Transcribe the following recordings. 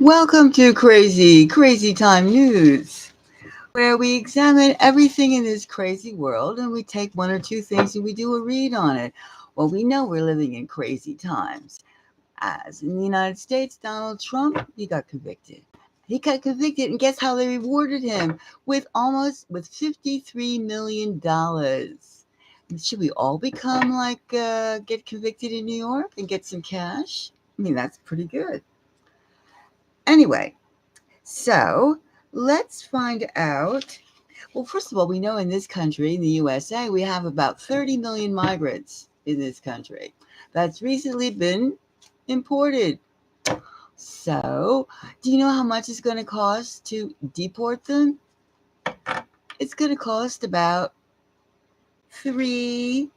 Welcome to Crazy Time News, where we examine everything in this crazy world and we take one or two things and we do a read on it. Well, we know we're living in crazy times. As in the United States, Donald Trump, he got convicted. He got convicted, and guess how they rewarded him? With $53 million. Should we all become like, get convicted in New York and get some cash? I mean, that's pretty good. Anyway, so let's find out. Well, first of all, we know in this country, in the USA, we have about 30 million migrants in this country. That's recently been imported. So, do you know how much it's going to cost to deport them? It's going to cost three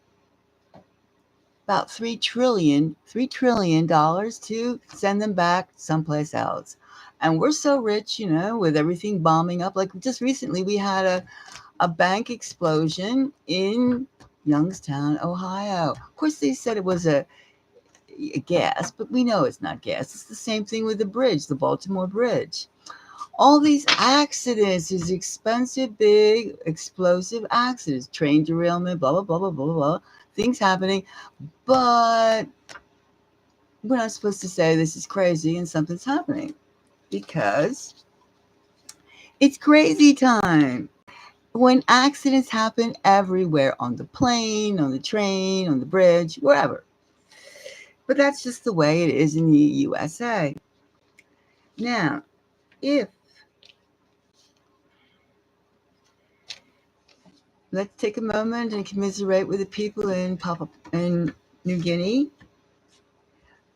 about $3 trillion to send them back someplace else. And we're so rich, with everything bombing up. Like just recently, we had a bank explosion in Youngstown, Ohio. Of course, they said it was a gas, but we know it's not gas. It's the same thing with the bridge, the Baltimore Bridge. All these accidents, these expensive, big, explosive accidents, train derailment, blah, blah, blah, blah, blah, blah, things happening. But we're not supposed to say this is crazy and something's happening because it's crazy time. When accidents happen everywhere, on the plane, on the train, on the bridge, wherever. But that's just the way it is in the USA. Now, let's take a moment and commiserate with the people in New Guinea,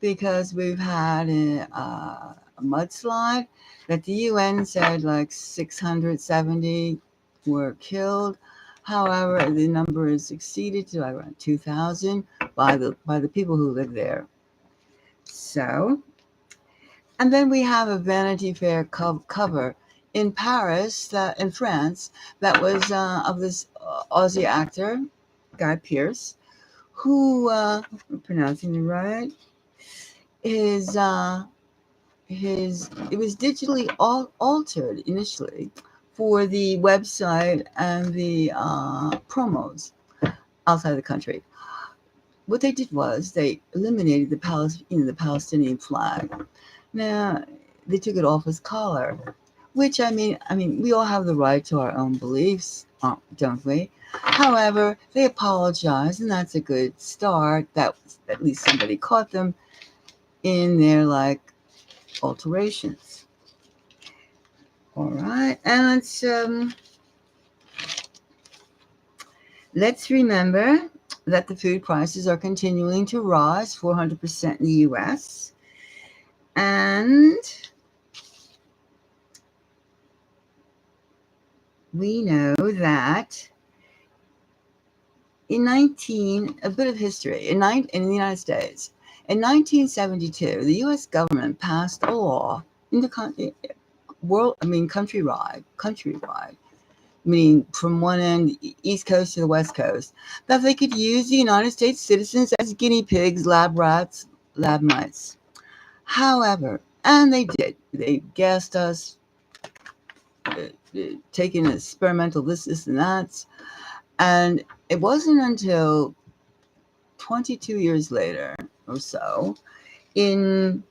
because we've had a mudslide that the UN said like 670 were killed. However, the number is exceeded to around 2,000 by the people who live there. So, and then we have a Vanity Fair cover in Paris, in France, that was of this Aussie actor, Guy Pearce, who, I'm pronouncing it right, it was digitally altered initially for the website and the promos outside the country. What they did was they eliminated the Palestinian flag. Now they took it off his collar, which I mean, we all have the right to our own beliefs, don't we? However, they apologized, and that's a good start. That at least somebody caught them in their alterations. All right, and let's remember that the food prices are continuing to rise 400% in the U.S. And we know that a bit of history, in the United States, in 1972, the U.S. government passed a law in the countrywide, meaning from one end, East Coast to the West Coast, that they could use the United States citizens as guinea pigs, lab rats, lab mice. However, and they did, they gassed us, taking experimental this and that, and it wasn't until 22 years later or so, in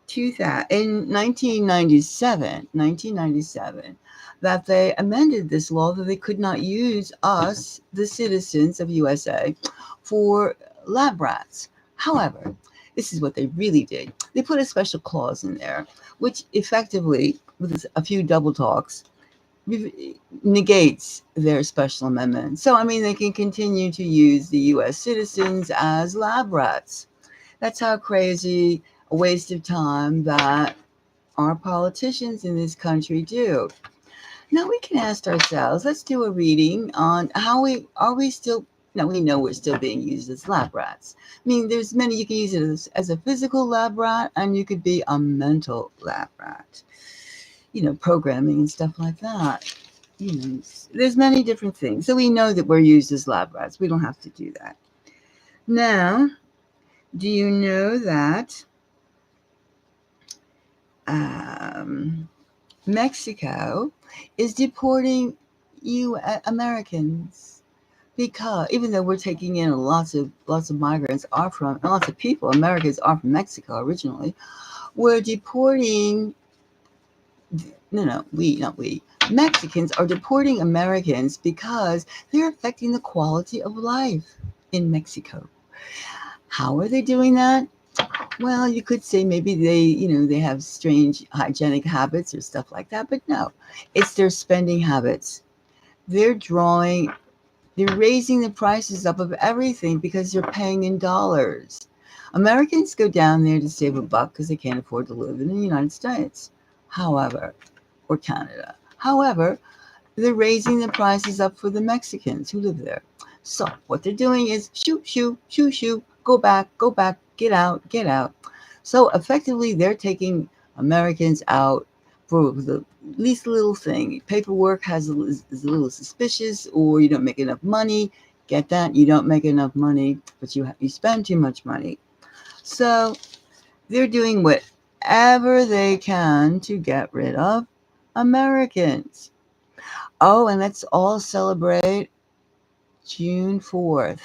1997, that they amended this law that they could not use us, the citizens of USA, for lab rats. However, this is what they really did. They put a special clause in there, which effectively, with a few double talks, negates their special amendment. So, they can continue to use the U.S. citizens as lab rats. That's how crazy, a waste of time that our politicians in this country do. Now we can ask ourselves, let's do a reading on how we still, now we know we're still being used as lab rats. There's many, you can use it as a physical lab rat, and you could be a mental lab rat. Programming and stuff like that. There's many different things. So we know that we're used as lab rats. We don't have to do that. Now, do you know that Mexico is deporting Americans because even though we're taking in lots of migrants are from lots of people, Americans are from Mexico originally. We're deporting. No, not we. Mexicans are deporting Americans because they're affecting the quality of life in Mexico. How are they doing that? Well, you could say maybe they have strange hygienic habits or stuff like that, but no, it's their spending habits. They're raising the prices up of everything because they're paying in dollars. Americans go down there to save a buck because they can't afford to live in the United States. However, or Canada. However, they're raising the prices up for the Mexicans who live there. So what they're doing is shoo, shoo, shoo, shoo, go back, get out, get out. So effectively, they're taking Americans out for the least little thing. Paperwork is a little suspicious, or you don't make enough money. Get that? You don't make enough money, but you spend too much money. So they're doing whatever they can to get rid of Americans. Oh, and let's all celebrate June 4th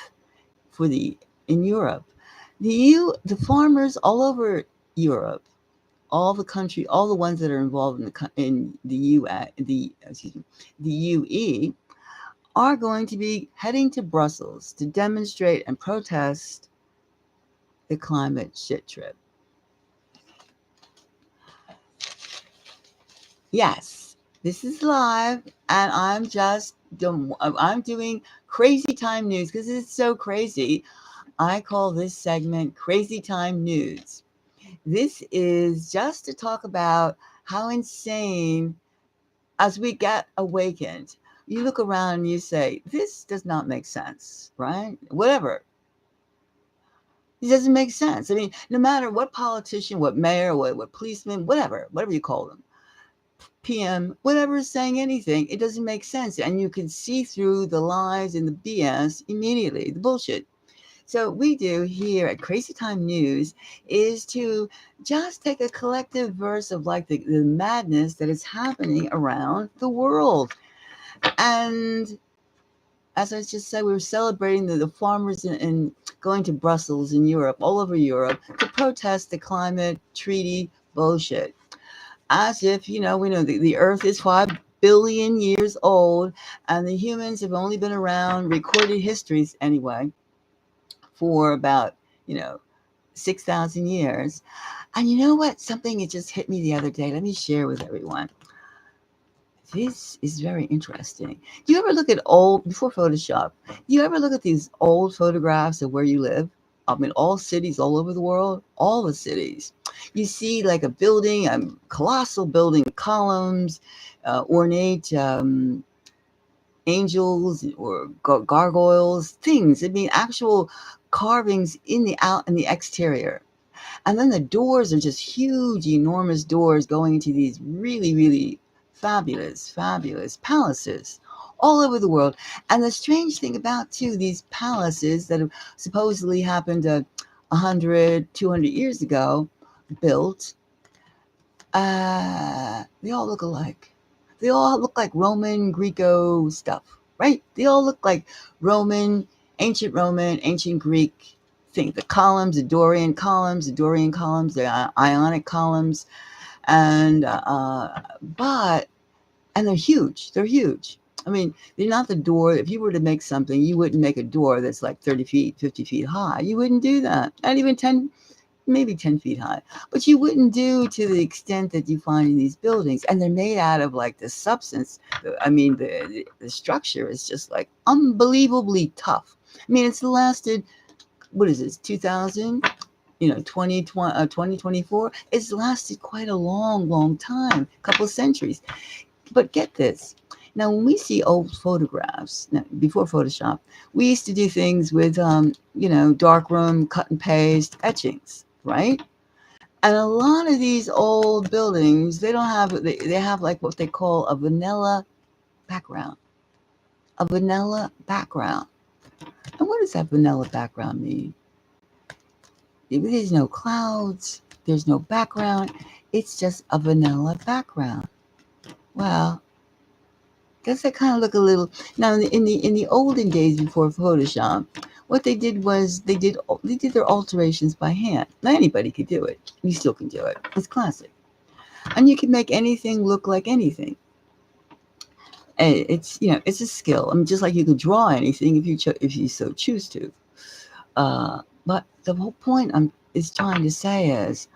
in Europe. The farmers all over Europe, all the ones that are involved in the UE are going to be heading to Brussels to demonstrate and protest the climate shit trip. Yes, this is live, and I'm doing crazy time news because it's so crazy. I call this segment Crazy Time News. This is just to talk about how insane, as we get awakened, you look around and you say, this does not make sense, right? Whatever. It doesn't make sense. I mean, no matter what politician, what mayor, what policeman, whatever you call them, PM, whatever is saying anything, it doesn't make sense. And you can see through the lies and the BS immediately, the bullshit. So we do here at Crazy Time News is to just take a collective verse of like the madness that is happening around the world. And as I just said, we were celebrating the farmers and going to Brussels in Europe, all over Europe, to protest the climate treaty bullshit. As if, we know the Earth is 5 billion years old and the humans have only been around, recorded histories anyway, for about, 6,000 years. And you know what? Something it just hit me the other day. Let me share with everyone. This is very interesting. Do you ever look at before Photoshop, do you ever look at these old photographs of where you live? I mean, all cities all over the world, all the cities. You see like a building, a colossal building, columns, ornate angels or gargoyles, things. I mean, actual carvings in the exterior. And then the doors are just huge, enormous doors going into these really, really fabulous palaces all over the world. And the strange thing about, too, these palaces that have supposedly happened 100, 200 years ago, built, they all look alike. They all look like Roman, Greco stuff, right? They all look like ancient Greek thing. The columns, the Dorian columns, the Ionic columns, and they're huge. They're huge. I mean, they're not the door. If you were to make something, you wouldn't make a door that's like 30 feet, 50 feet high. You wouldn't do that. Not even 10, maybe 10 feet high, but you wouldn't do to the extent that you find in these buildings. And they're made out of like the substance. I mean, the structure is just like unbelievably tough. I mean, it's lasted, what is this, 2000, 2024. It's lasted quite a long time, a couple of centuries. But get this. Now, when we see old photographs, before Photoshop, we used to do things with, darkroom, cut and paste, etchings, right? And a lot of these old buildings, they have like what they call a vanilla background. A vanilla background. And what does that vanilla background mean? There's no clouds. There's no background. It's just a vanilla background. Well, does that kind of look a little? Now, in the olden days before Photoshop, what they did was they did their alterations by hand. Now anybody could do it. You still can do it. It's classic, and you can make anything look like anything. And it's a skill. I mean, just like you could draw anything if you so choose to. But the whole point is trying to say is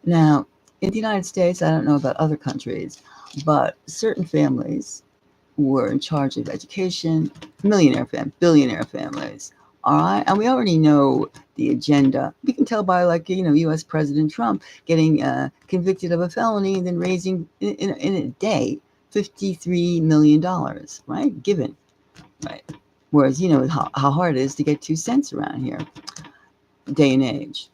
now in the United States, I don't know about other countries, but certain families were in charge of education, billionaire families. All right. And we already know the agenda. We can tell by U.S. President Trump getting convicted of a felony and then raising in a day $53 million, right? Given, right? Whereas, how hard it is to get 2 cents around here, day and age.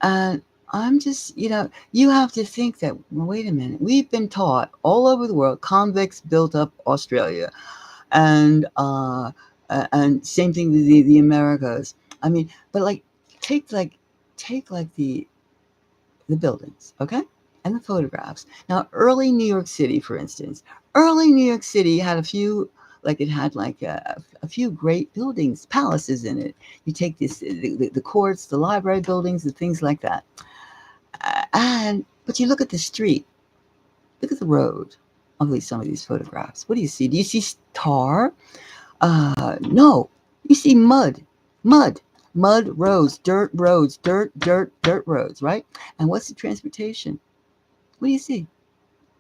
And I'm just, you have to think that, well, wait a minute, we've been taught all over the world, convicts built up Australia, and same thing with the Americas. I mean, but take the buildings, okay, and the photographs. Now, early New York City, for instance, early New York City had a few, it had a few great buildings, palaces in it. You take the courts, the library buildings, the things like that. But you look at the street, look at the road of some of these photographs. What do you see? Do you see tar? No. You see mud roads, dirt roads, right? And what's the transportation? What do you see?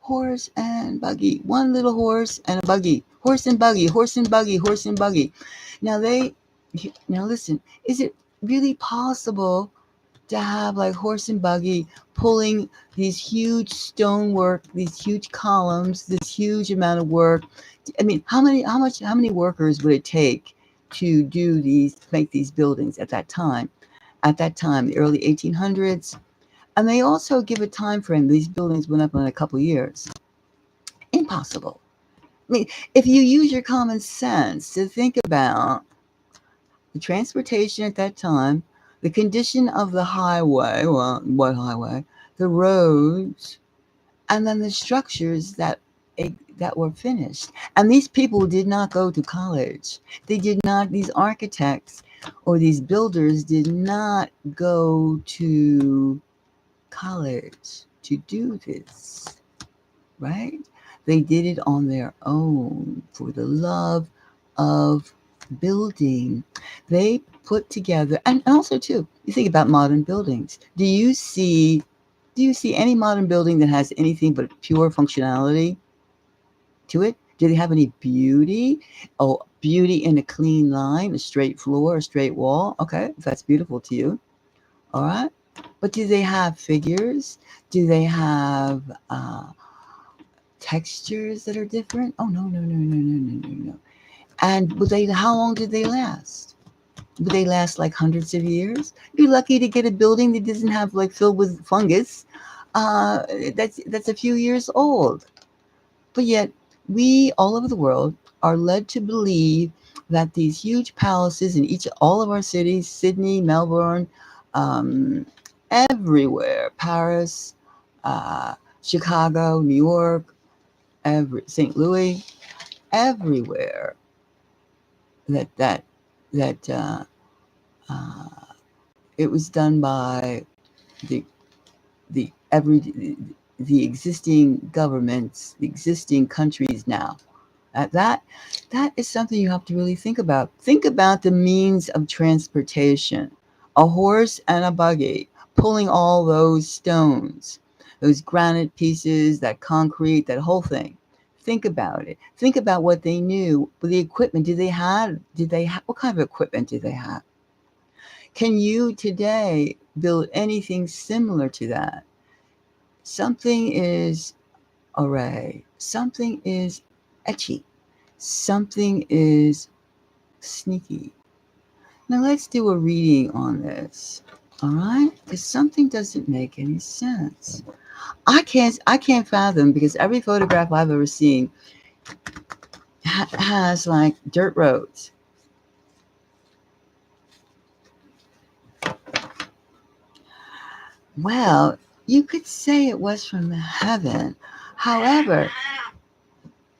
Horse and buggy. One little horse and a buggy. Horse and buggy. Now listen, is it really possible to have horse and buggy pulling these huge stonework, these huge columns, this huge amount of work? I mean, how many workers would it take to make these buildings at that time? At that time, the early 1800s. And they also give a time frame. These buildings went up in a couple years. Impossible. I mean, if you use your common sense to think about the transportation at that time, the condition of the highway, well, what highway? The roads, and then the structures that were finished. And these people did not go to college. These architects or these builders did not go to college to do this, right? They did it on their own for the love of building. They put together, and also too, you think about modern buildings. Do you see any modern building that has anything but pure functionality to it? Do they have any beauty? Oh, beauty in a clean line, a straight floor, a straight wall. Okay, if that's beautiful to you. All right. But do they have figures? Do they have textures that are different? Oh, no. And how long did they last? Would they last hundreds of years? You're lucky to get a building that doesn't have filled with fungus. That's a few years old. But yet, we all over the world are led to believe that these huge palaces in all of our cities, Sydney, Melbourne, everywhere, Paris, Chicago, New York, St. Louis, everywhere, that it was done by the existing governments, the existing countries now. That is something you have to really think about. Think about the means of transportation. A horse and a buggy pulling all those stones, those granite pieces, that concrete, that whole thing. Think about it. Think about what they knew. But the equipment, did they have? What kind of equipment did they have? Can you today build anything similar to that? Something is array. Something is etchy. Something is sneaky. Now let's do a reading on this. All right? Because something doesn't make any sense. I can't fathom, because every photograph I've ever seen has dirt roads. Well, you could say it was from heaven. However,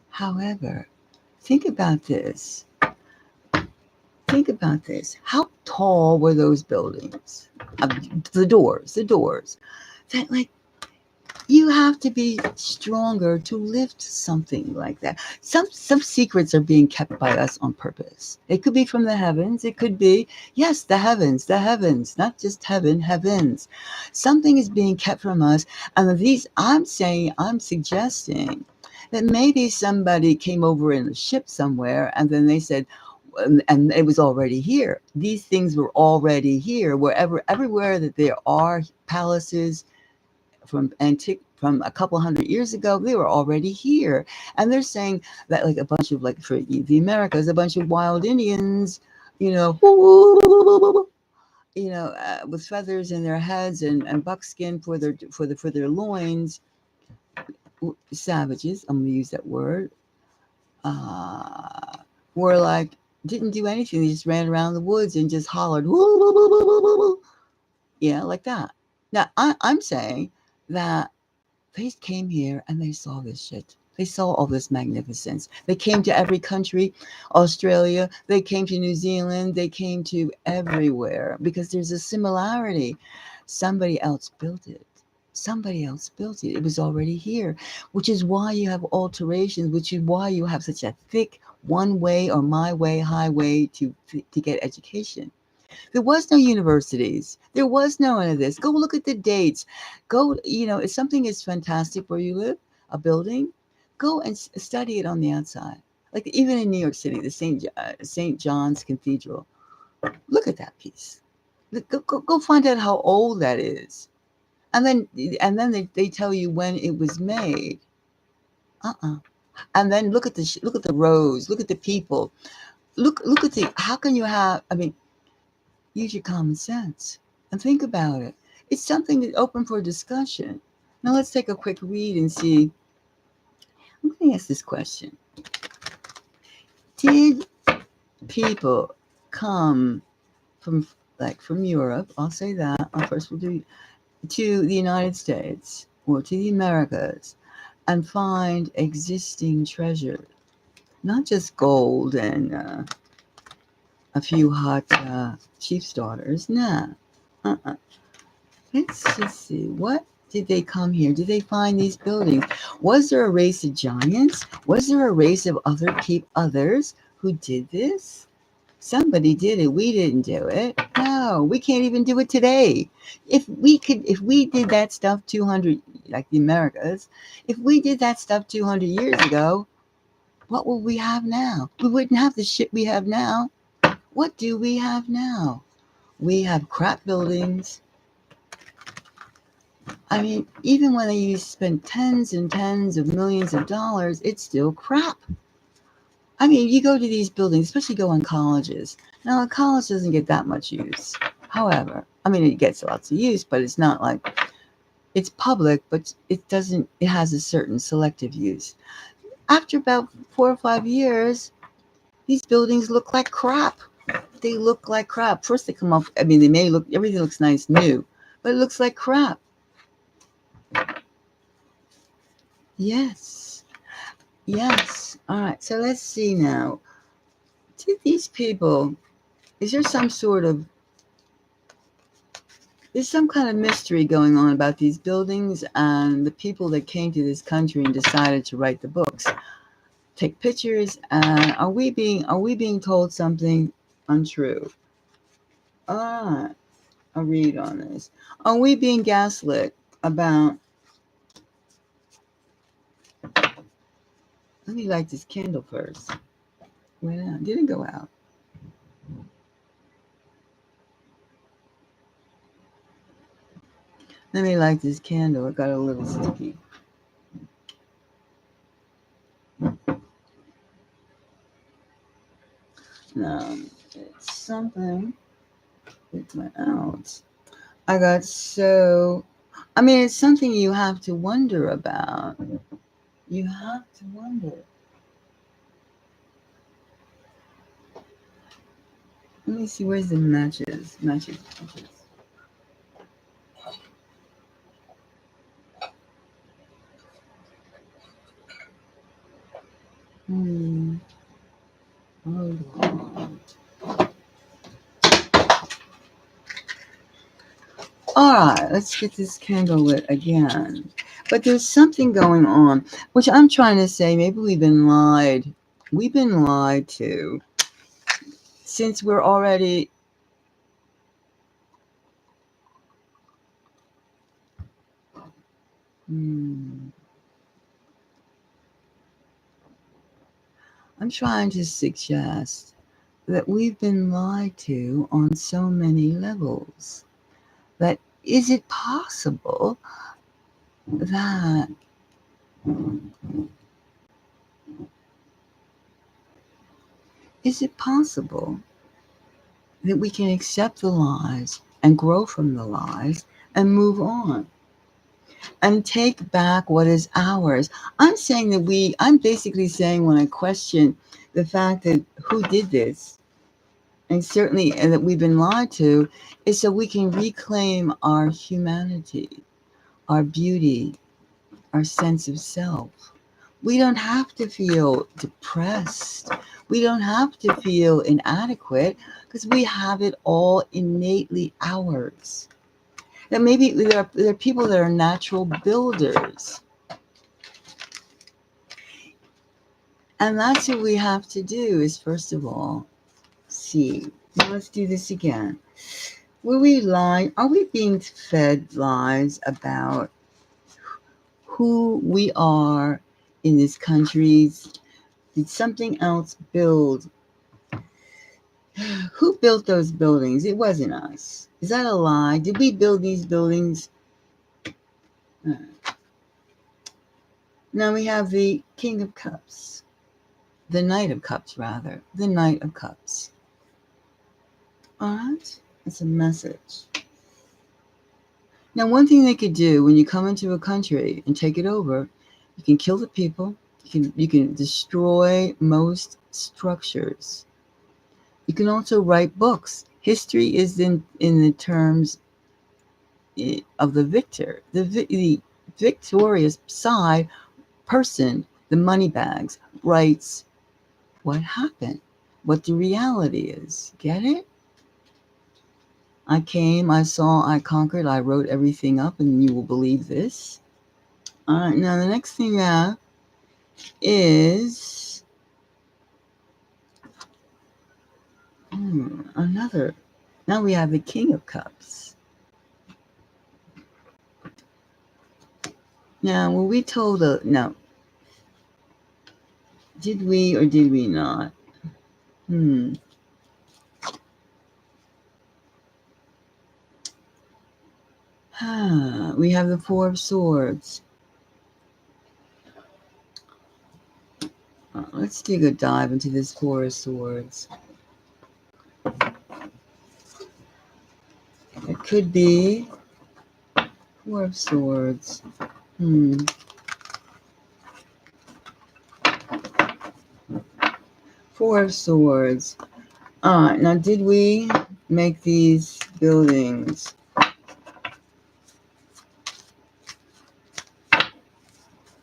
however, think about this. Think about this. How tall were those buildings? The doors. That like you have to be stronger to lift something like that. Some secrets are being kept by us on purpose. It could be from the heavens. It could be, yes, the heavens, not just heaven, heavens. Something is being kept from us. And I'm suggesting that maybe somebody came over in a ship somewhere and then they said, and it was already here. These things were already here. Everywhere that there are palaces, from a couple hundred years ago, they were already here. And they're saying that like a bunch of, like, for the Americas, a bunch of wild Indians, you know, with feathers in their heads and buckskin for their loins, savages, I'm gonna use that word, uh were like, didn't do anything. They just ran around the woods and just hollered, yeah, like that. Now I'm saying that they came here and they saw this shit. They saw all this magnificence. They came to every country, Australia, they came to New Zealand, they came to everywhere because there's a similarity. Somebody else built it. Somebody else built it. It was already here, which is why you have alterations, which is why you have such a thick one way or my way highway to get education. There was no universities. There was no none of this. Go look at the dates. Go, if something is fantastic where you live, a building, go and study it on the outside. Like even in New York City, the St. John's Cathedral. Look at that piece. Go find out how old that is. And then they tell you when it was made. Uh-uh. And then look at the rows. Look at the people. Look at the. How can you have? I mean, use your common sense and think about it. It's something that's open for discussion. Now let's take a quick read and see. I'm going to ask this question. Did people come from Europe? I'll say that. First we'll do to the United States or to the Americas and find existing treasure, not just gold and a few hot chief's daughters. Nah. Uh-uh. Let's just see. What did they come here? Did they find these buildings? Was there a race of giants? Was there a race of others who did this? Somebody did it. We didn't do it. No, we can't even do it today. If we did that stuff 200, like the Americas, if we did that stuff 200 years ago, what would we have now? We wouldn't have the shit we have now. What do we have now? We have crap buildings. I mean, even when they spend tens and tens of millions of dollars, it's still crap. I mean, you go to these buildings, especially go in colleges. Now, a college doesn't get that much use. However, I mean, it gets lots of use, but it's not like it's public, but it has a certain selective use. After about 4 or 5 years, these buildings look like crap. They look like crap. First, they come off, I mean, everything looks nice, new, but it looks like crap. Yes. Yes. All right. So let's see now. To these people, is there there's some kind of mystery going on about these buildings and the people that came to this country and decided to write the books, take pictures, and are we being told something untrue? All right. I'll read on this. Are we being gaslit about? Let me light this candle first. Went out. Didn't go out. Let me light this candle. It got a little sticky. No, it's something. It went out. I mean, it's something you have to wonder about. You have to wonder. Let me see, where's the matches? Matches. Hold on. All right, let's get this candle lit again. But there's something going on, which I'm trying to say. Maybe we've been lied. We've been lied to since we're already. I'm trying to suggest that we've been lied to on so many levels. That is it possible that is it possible that we can accept the lies and grow from the lies and move on and take back what is ours? I'm basically saying when I question the fact that who did this, and certainly and that we've been lied to, is so we can reclaim our humanity, our beauty, our sense of self. We don't have to feel depressed. We don't have to feel inadequate because we have it all innately ours. That maybe there are people that are natural builders. And that's what we have to do is, first of all, see. Now let's do this again. Were we lying? Are we being fed lies about who we are in this country? Did something else build? Who built those buildings? It wasn't us. Is that a lie? Did we build these buildings? Now we have the King of Cups. The Knight of Cups, rather. The Knight of Cups. All right? It's a message. Now, one thing they could do when you come into a country and take it over, you can kill the people. You can destroy most structures. You can also write books. History is in the terms of the victor, the victorious side person, the money bags, writes what happened, what the reality is. Get it? I came, I saw, I conquered, I wrote everything up, and you will believe this. All right, now the next thing we have is another. Now we have the King of Cups. Now, were we told no? Did we or did we not? We have the Four of Swords. Let's take a dive into this Four of Swords. It could be Four of Swords. Four of Swords. All right, now did we make these buildings?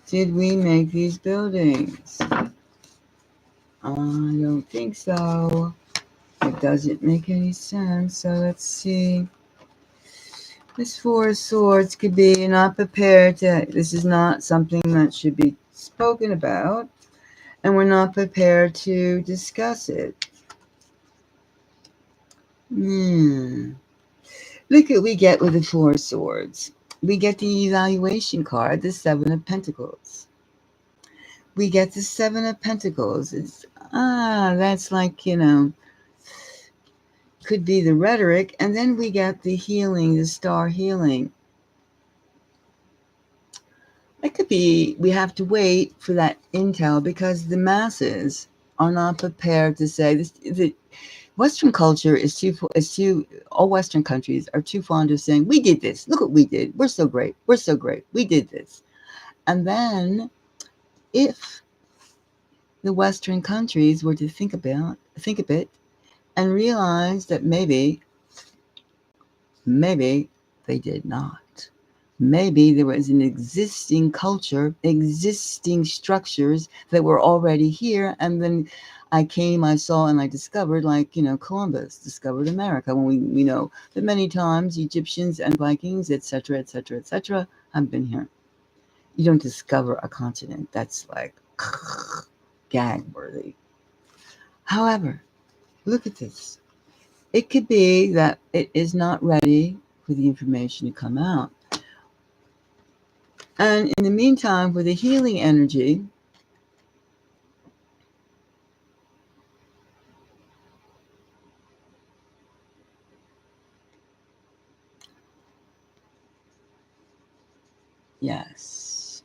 Did we make these buildings? I don't think so. It doesn't make any sense. So let's see. This Four of Swords could be not prepared to. This is not something that should be spoken about, and we're not prepared to discuss it. Look what we get with the Four of Swords. We get the evaluation card, the Seven of Pentacles. We get the Seven of Pentacles. That's like, could be the rhetoric. And then we get the healing, the star healing. It could be we have to wait for that intel because the masses are not prepared to say this. The Western culture is too, all Western countries are too fond of saying, we did this. Look what we did. We're so great. We're so great. We did this. And then if the Western countries were to think a bit and realize that maybe they did not. Maybe there was an existing culture, existing structures that were already here. And then I came, I saw, and I discovered, like, Columbus discovered America. When we know that many times Egyptians and Vikings, etc., etc., etc., have been here. You don't discover a continent that's like gag worthy. However, look at this. It could be that it is not ready for the information to come out. And in the meantime, for the healing energy, yes.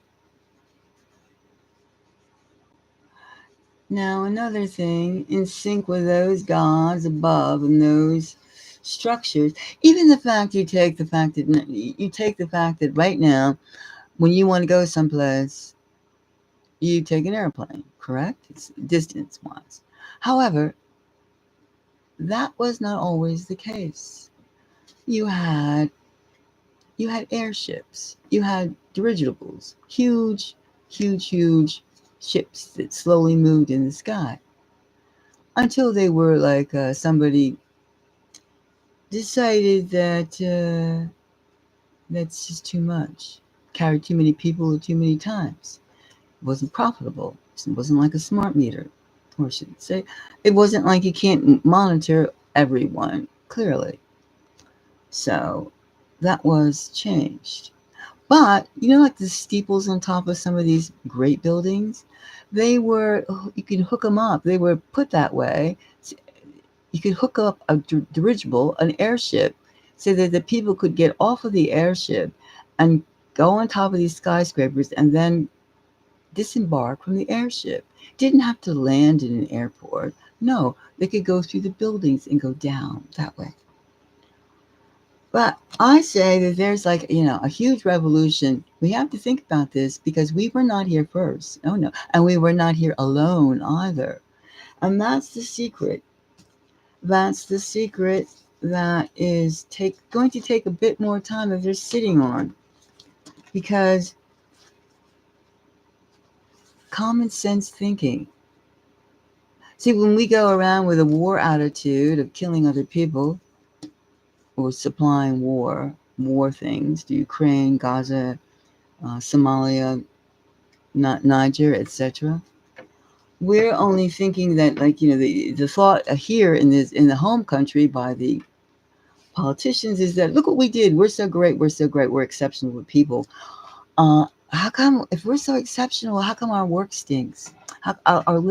Now, another thing, in sync with those gods above and those structures, even the fact you take the fact that right now, when you want to go someplace, you take an airplane, correct? It's distance-wise. However, that was not always the case. You had airships, you had dirigibles, huge, huge, huge ships that slowly moved in the sky until they were like somebody decided that that's just too much, carried too many people too many times. It wasn't profitable. It wasn't like a smart meter, or I should say, it wasn't like you can't monitor everyone clearly. So that was changed. But like the steeples on top of some of these great buildings, you can hook them up. They were put that way. You could hook up a dirigible, an airship, so that the people could get off of the airship and go on top of these skyscrapers and then disembark from the airship. Didn't have to land in an airport. No, they could go through the buildings and go down that way. But I say that there's like, a huge revolution. We have to think about this because we were not here first. Oh, no. And we were not here alone either. And that's the secret. That's the secret that is going to take a bit more time that they're sitting on. Because common sense thinking. See, when we go around with a war attitude of killing other people or supplying war things to Ukraine, Gaza, Somalia, Niger, etc. We're only thinking that, like, the thought here in the home country by the politicians is that, look what we did. We're so great. We're exceptional with people. How come, if we're so exceptional, how come our work stinks? Our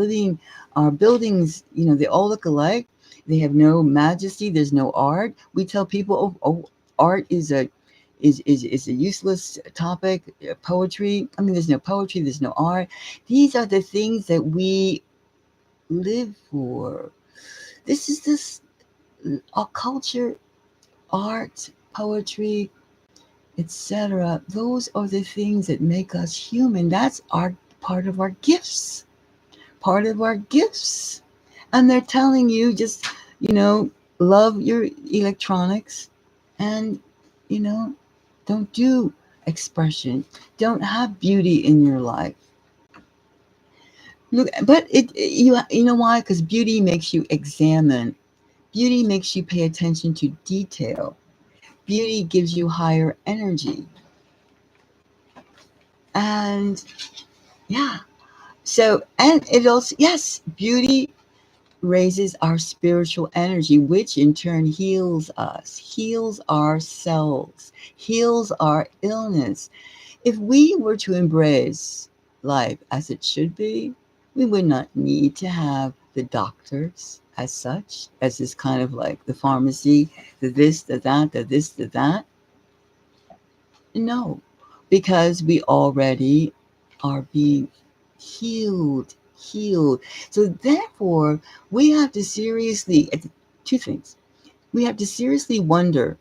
buildings, they all look alike. They have no majesty. There's no art. We tell people, art is a useless topic. Poetry. I mean, there's no poetry. There's no art. These are the things that we live for. This our culture, art, poetry, etc. Those are the things that make us human. That's our part of our gifts. Part of our gifts. And they're telling you just, love your electronics and, don't do expression. Don't have beauty in your life. Look, but you know why? Because beauty makes you examine. Beauty makes you pay attention to detail. Beauty gives you higher energy. And yeah. So, and it also, yes, beauty raises our spiritual energy, which in turn heals us, heals ourselves, heals our illness. If we were to embrace life as it should be, we would not need to have the doctors as such, as this kind of like the pharmacy, the this, the that, the this, the that. No, because we already are being healed. So therefore, we have to seriously, two things. We have to seriously wonder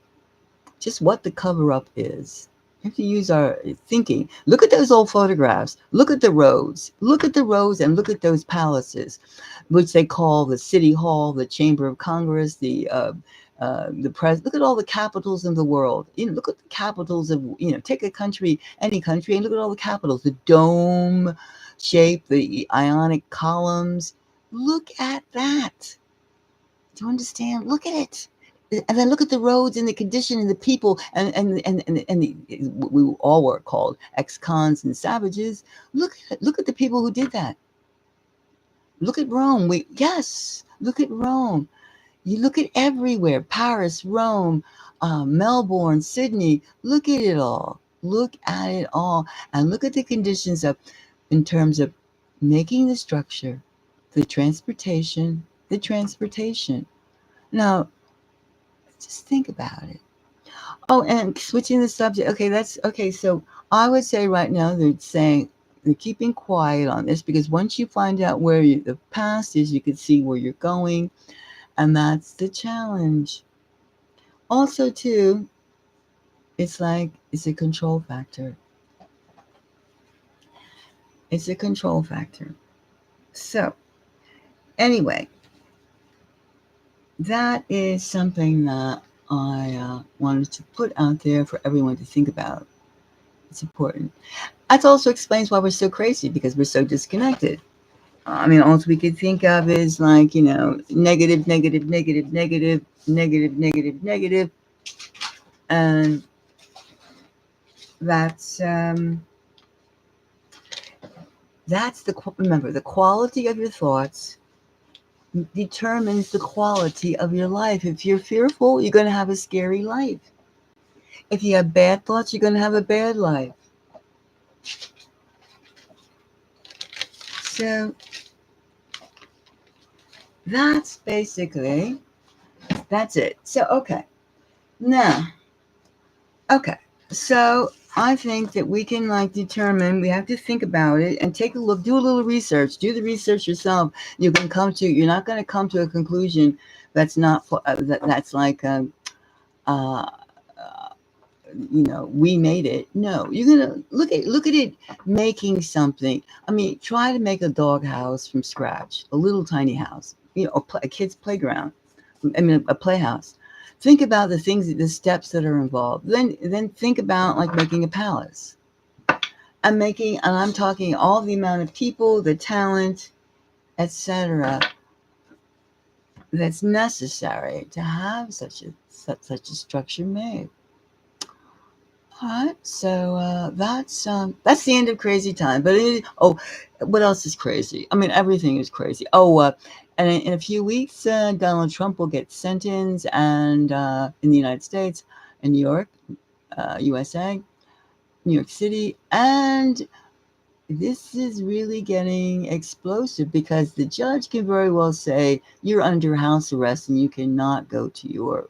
just what the cover up is. We have to use our thinking. Look at those old photographs. Look at the roads. Look at the roads and look at those palaces, which they call the City Hall, the Chamber of Congress, the Look at all the capitals in the world. Look at the capitals of, take a country, any country, and look at all the capitals, the dome shape, the ionic columns. Look at that. Do you understand? Look at it. And then look at the roads and the condition and the people we all were called ex-cons and savages. Look at the people who did that. Look at Rome. Look at Rome. You look at everywhere, Paris, Rome, Melbourne, Sydney. Look at it all. Look at it all. And look at the conditions in terms of making the structure, the transportation. Now, just think about it. Oh, and switching the subject. Okay. So I would say right now they're keeping quiet on this, because once you find out where the past is, you can see where you're going. And that's the challenge. Also, too, it's a control factor. It's a control factor. So, anyway, that is something that I wanted to put out there for everyone to think about. It's important. That also explains why we're so crazy, because we're so disconnected. I mean, all we could think of is negative, negative, negative, negative, negative, negative, negative. And remember, the quality of your thoughts determines the quality of your life. If you're fearful, you're going to have a scary life. If you have bad thoughts, you're going to have a bad life. So that's it. So, so I think that we can determine, we have to think about it and take a look, do a little research, do the research yourself. You're not going to come to a conclusion that's not, that's like, we made it. No, you're going to look at it making something. I mean, try to make a dog house from scratch, a little tiny house, a kid's playground. I mean, a playhouse. Think about the steps that are involved. Then think about making a palace. And I'm talking all the amount of people, the talent, etc., that's necessary to have such a structure made. All right, so that's the end of crazy time. But what else is crazy? I mean, everything is crazy. And in a few weeks, Donald Trump will get sentenced, and in the United States, in New York, USA, New York City, and this is really getting explosive, because the judge can very well say you're under house arrest and you cannot go to your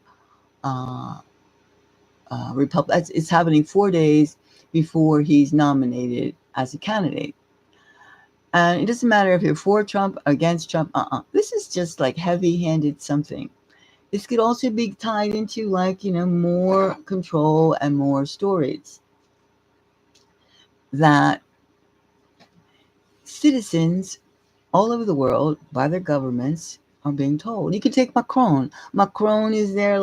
Republic. It's happening 4 days before he's nominated as a candidate. And it doesn't matter if you're for Trump, against Trump. This is just heavy-handed something. This could also be tied into more control and more stories that citizens all over the world, by their governments, are being told. You can take Macron. Macron is there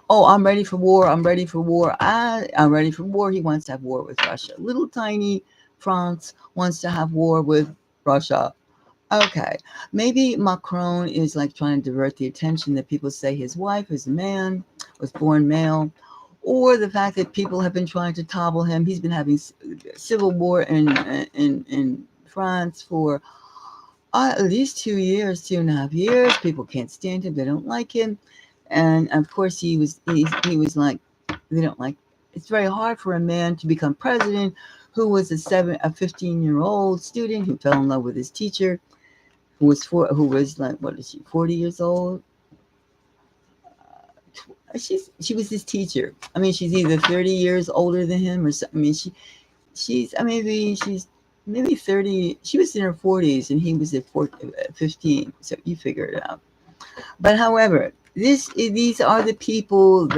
I'm ready for war. I'm ready for war. I'm ready for war. He wants to have war with Russia. Little tiny France wants to have war with Russia. Okay, maybe Macron is trying to divert the attention that people say his wife is a man, was born male, or the fact that people have been trying to topple him. He's been having civil war in France for at least 2.5 years. People can't stand him. They don't like him. And of course he was they don't like, it's very hard for a man to become president who was a 15-year-old student who fell in love with his teacher, who was 40 years old. She was his teacher. I mean, she's either 30 years older than him or something. I mean, she's maybe 30. She was in her 40s and he was at 15. So you figure it out. But however, these are the people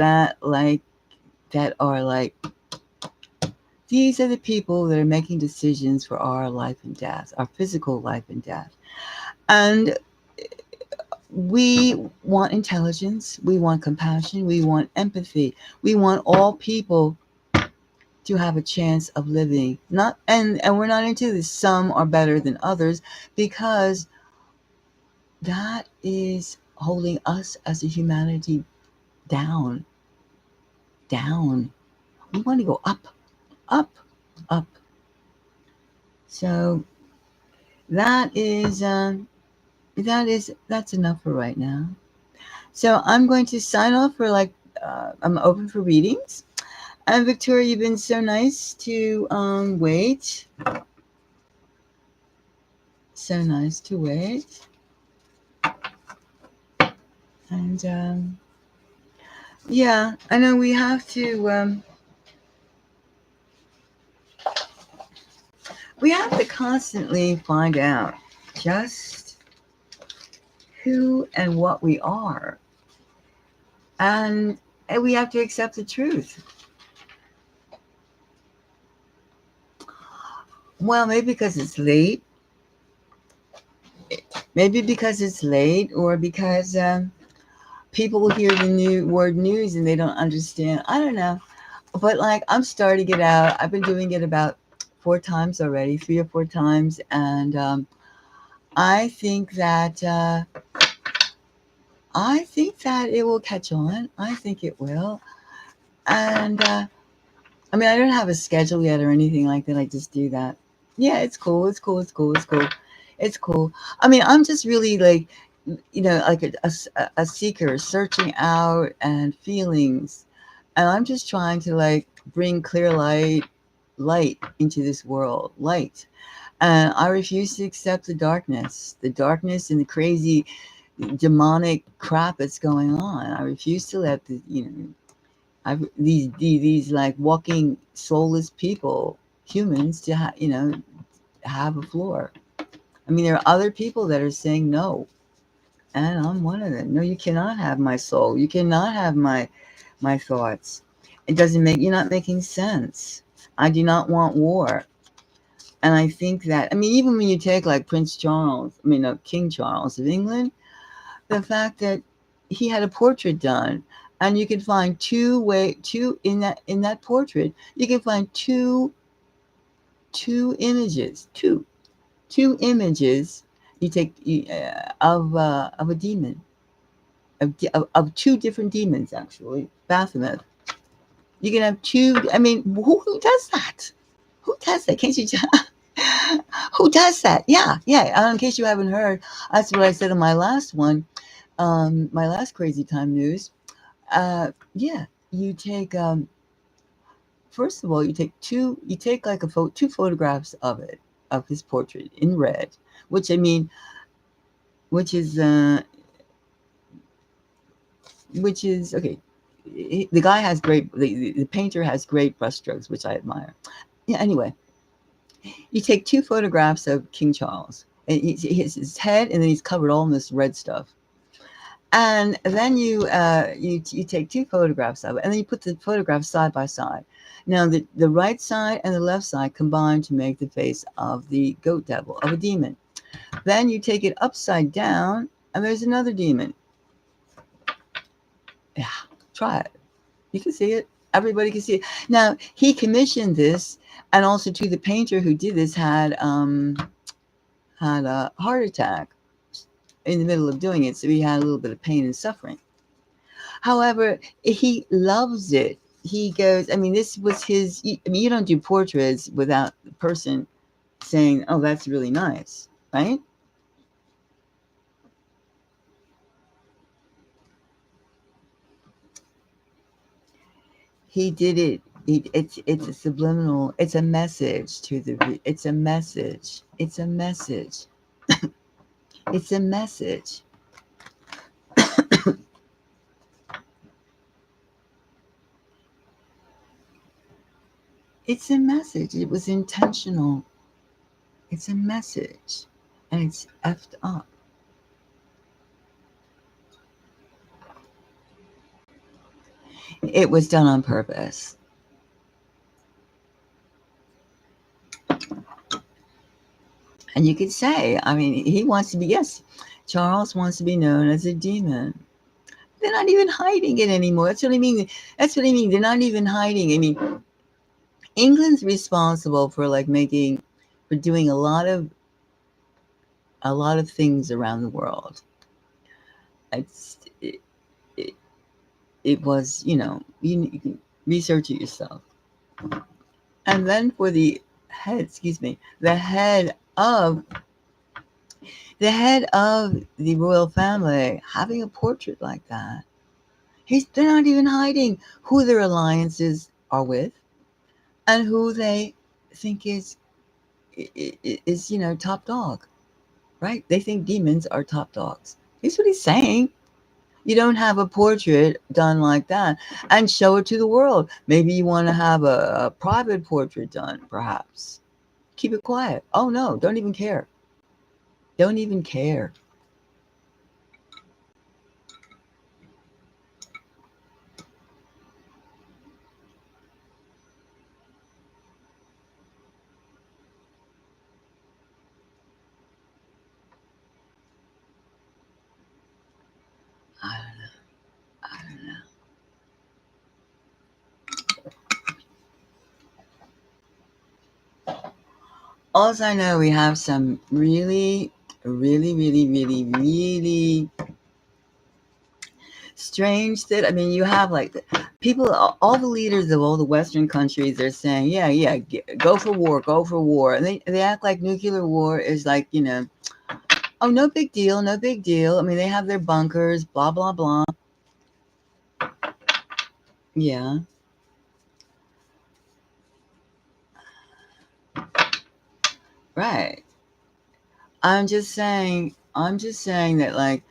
these are the people that are making decisions for our life and death, our physical life and death. And we want intelligence, we want compassion, we want empathy, we want all people to have a chance of living. Not and we're not into this. Some are better than others because that is holding us as a humanity down, down. We want to go up, up, up. So that is that's enough for right now. So I'm going to sign off for I'm open for readings. And Victoria, you've been so nice to wait. So nice to wait. And yeah, I know we have to constantly find out just who and what we are. And we have to accept the truth. Well, maybe because it's late. Maybe because it's late, or because people will hear the word news and they don't understand. I don't know. But I'm starting it out. I've been doing it about 4 times already, 3 or 4 times. And I think that it will catch on. I think it will. And I mean, I don't have a schedule yet or anything like that. I just do that. Yeah, it's cool. It's cool. It's cool. It's cool. It's cool. I mean, I'm just really like a seeker searching out and feelings. And I'm just trying to bring clear light into this world, light. And I refuse to accept the darkness and the crazy demonic crap that's going on. I refuse to let these walking soulless people, humans, to have a floor. I mean, there are other people that are saying no, and I'm one of them. No, you cannot have my soul. You cannot have my thoughts. It doesn't make, you're not making sense. I do not want war. And I think that, I mean, even when you take Prince Charles, King Charles of England, the fact that he had a portrait done, and you can find two in that portrait, you can find two images, two images. You take of a demon, of two different demons, actually, Baphomet. You can have two. I mean, who does that? Who does that? Can't you? Who does that? Yeah, yeah. In case you haven't heard, that's what I said in my last one, my last Crazy Time news. Yeah, you take first of all, you take two photographs of it, of his portrait in red, which I mean, which is okay. The guy has the painter has great brushstrokes, which I admire. Yeah. Anyway, you take two photographs of King Charles, and his head, and then he's covered all in this red stuff. And then you take two photographs of it, and then you put the photographs side by side. Now the right side and the left side combine to make the face of the goat devil, of a demon. Then you take it upside down, and there's another demon. Yeah, try it. You can see it. Everybody can see it. Now he commissioned this, and also too, the painter who did this had a heart attack in the middle of doing it, so he had a little bit of pain and suffering. However, he loves it. He goes, I mean, this was his, I mean, you don't do portraits without the person saying, oh, that's really nice, right? He did it. It's a subliminal, it's a message to it's a message. It's a message. It's a message. It's a message. It was intentional. It's a message. And it's effed up. It was done on purpose. And you could say, I mean, he wants to be, yes, Charles wants to be known as a demon. They're not even hiding it anymore. That's what I mean. That's what I mean. They're not even hiding. I mean, England's responsible for for doing a lot of things around the world. It's, it, it was, you can research it yourself. And then for the head, the head of the royal family having a portrait like that. They're not even hiding who their alliances are with and who they think is top dog, right? They think demons are top dogs. Here's what he's saying. You don't have a portrait done like that and show it to the world. Maybe you want to have a private portrait done, perhaps. Keep it quiet. Oh no, don't even care. Don't even care. I don't know. I don't know. Also, I know we have some really, really, really, really, really strange that I mean, you have people, all the leaders of all the Western countries are saying, yeah, go for war, and they act like nuclear war is oh, no big deal, no big deal. I mean, they have their bunkers, blah blah blah. Yeah. Right. I'm just saying that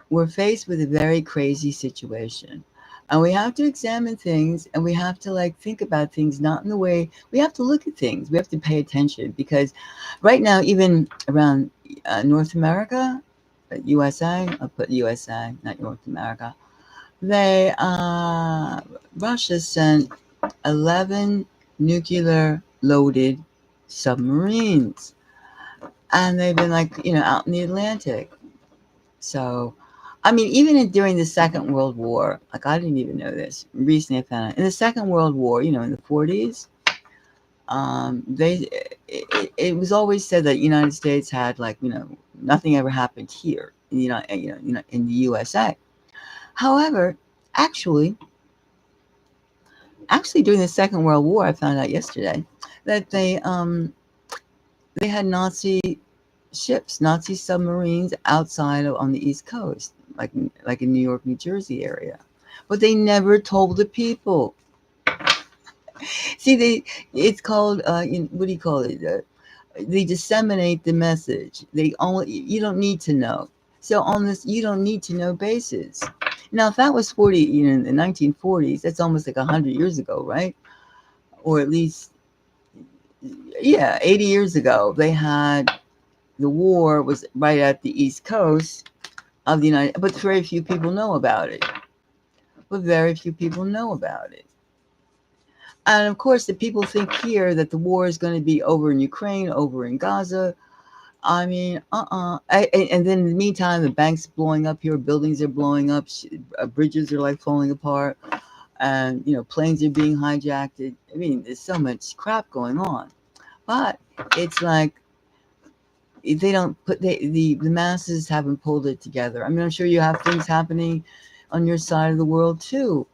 we're faced with a very crazy situation. And we have to examine things and we have to think about things not in the way we have to look at things. We have to pay attention because right now, even around North America, USA, I'll put USA, not North America, Russia sent 11 nuclear loaded submarines. And they've been out in the Atlantic. So, I mean, during the Second World War, I didn't even know this. Recently, I found out in the Second World War, in the 40s, it was always said that the United States had nothing ever happened here in the in the USA. However, actually, during the Second World War, I found out yesterday that they had Nazi ships, Nazi submarines outside on the East Coast, like in New York, New Jersey area, but they never told the people. See, it's called what do you call it? They disseminate the message. You don't need to know. So on this, you don't need to know basis. Now, if that was 40, in the 1940s, that's almost like 100 years ago, right? Or at least, yeah, 80 years ago, the war was right at the East Coast of the United, but very few people know about it. And of course, the people think here that the war is going to be over in Ukraine, over in Gaza. I mean, and then in the meantime, the banks blowing up here, buildings are blowing up, bridges are falling apart, and planes are being hijacked. I mean, there's so much crap going on, but it's they don't put the masses haven't pulled it together. I mean, I'm sure you have things happening on your side of the world too,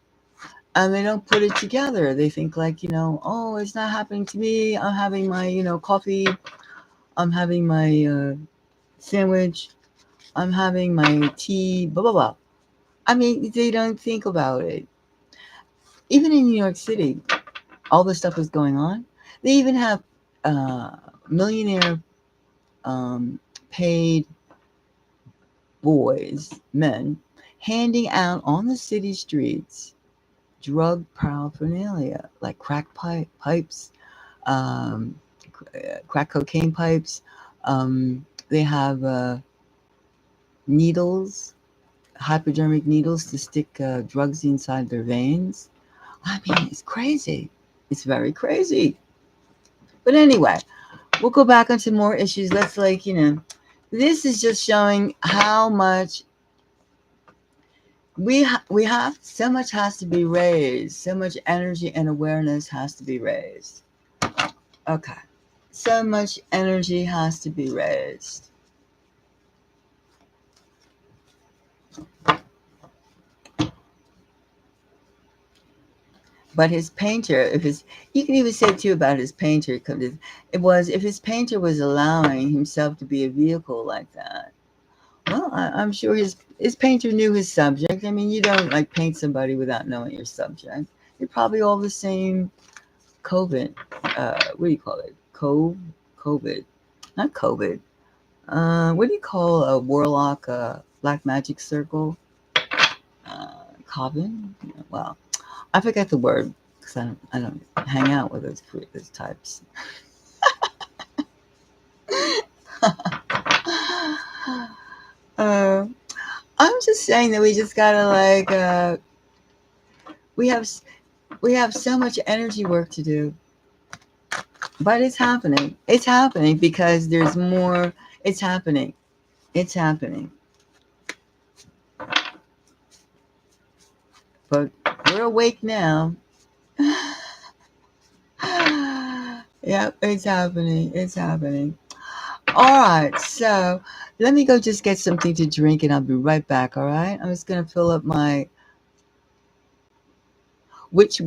and they don't put it together. They think oh, it's not happening to me. I'm having my coffee. I'm having my sandwich. I'm having my tea. Blah blah blah. I mean, they don't think about it. Even in New York City, all this stuff is going on. They even have millionaire paid men, handing out on the city streets drug paraphernalia like crack pipes, um, crack cocaine pipes. They have needles, hypodermic needles to stick drugs inside their veins. I mean, it's crazy. It's very crazy. But anyway, we'll go back onto more issues. Let's this is just showing how much we have. So much has to be raised. So much energy and awareness has to be raised. Okay. So much energy has to be raised. But his painter, you can even say too about his painter, if his painter was allowing himself to be a vehicle like that. Well, I'm sure his painter knew his subject. I mean, you don't like paint somebody without knowing your subject. They're probably all the same COVID. What do you call it? COVID, not COVID. What do you call a warlock? Black magic circle. Coven. Well, I forget the word because I don't hang out with those types. uh, I'm just saying that we just gotta we have we have so much energy work to do, but it's happening. It's happening because there's more. It's happening. It's happening. But we're awake now. Yep, it's happening. It's happening. All right, so let me go just get something to drink, and I'll be right back. All right, I'm just gonna fill up my witch.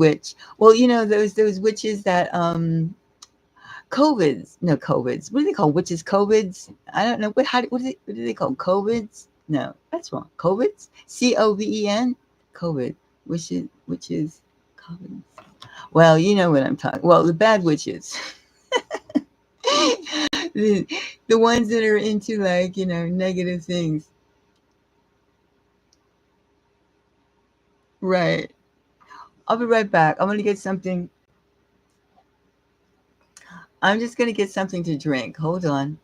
Well, you know those witches that COVIDs, no COVIDs. What do they call witches? COVIDs? I don't know. What do they call COVIDs? No, that's wrong. COVIDs? COVEN? COVID. Witches. COVIDs. Well, you know what I'm talking. Well, the bad witches. the, the ones that are into negative things. Right. I'll be right back. I'm gonna get something. I'm just gonna get something to drink. Hold on.